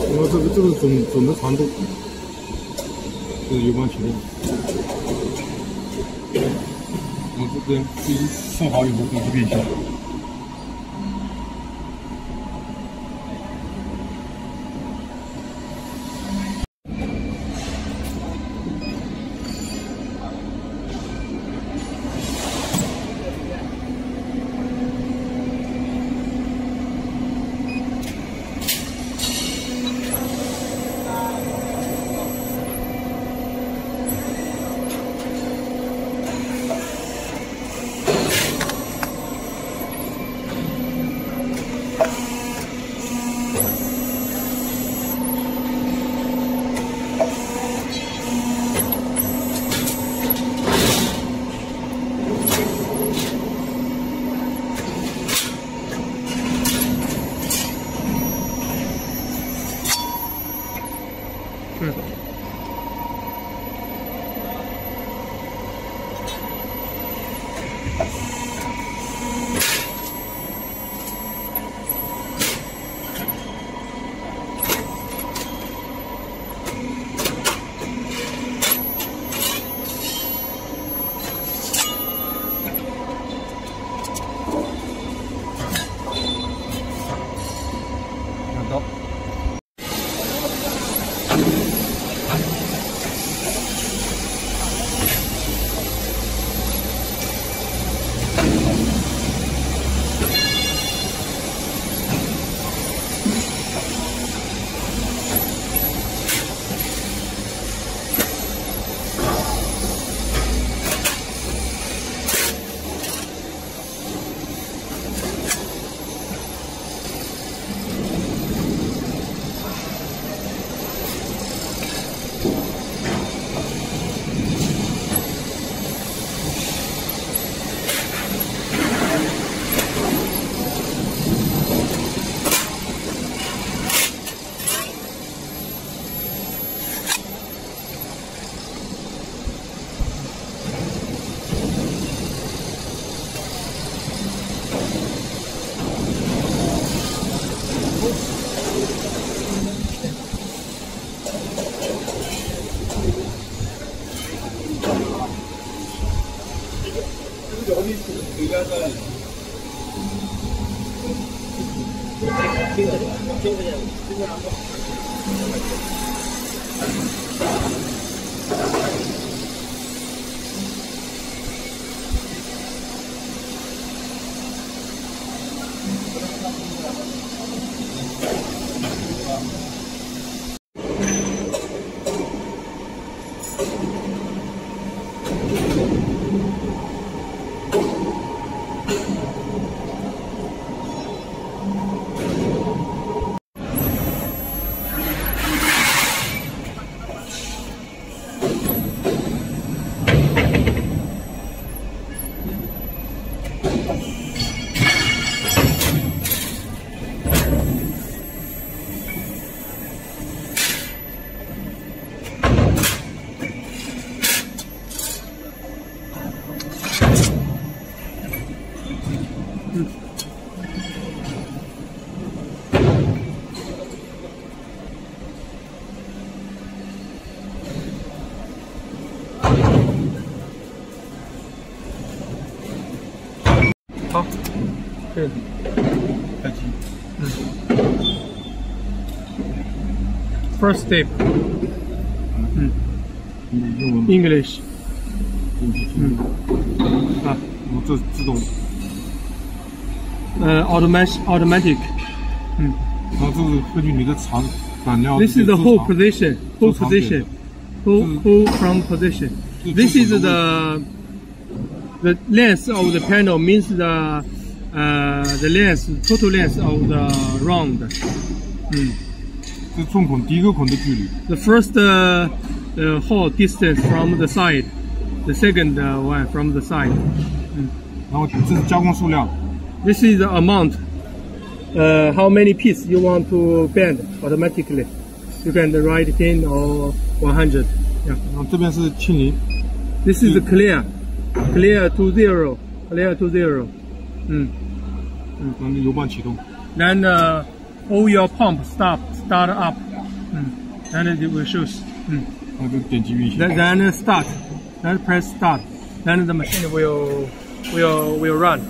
然后这个总的长度，这是油管启动。然后这边就是放好以后就变形。好，对，开机。First step， English， 这自动。automatic， 然后这是根据你的胆量。This is the whole position, whole from position. This is the length of the panel means the total length of the round. 这中孔第一个孔的距离。The first hole distance from the side, the second one from the side. 然后这是加工数量。This is the amount. How many pieces you want to bend automatically? You can write 10 or 100. Yeah. 然后这边是清零。This is the clear to zero, clear to zero. 那油泵启动。 Then all your pump start up. Then it will show. 那就点击运行。Then start. Then press start. Then the machine will run.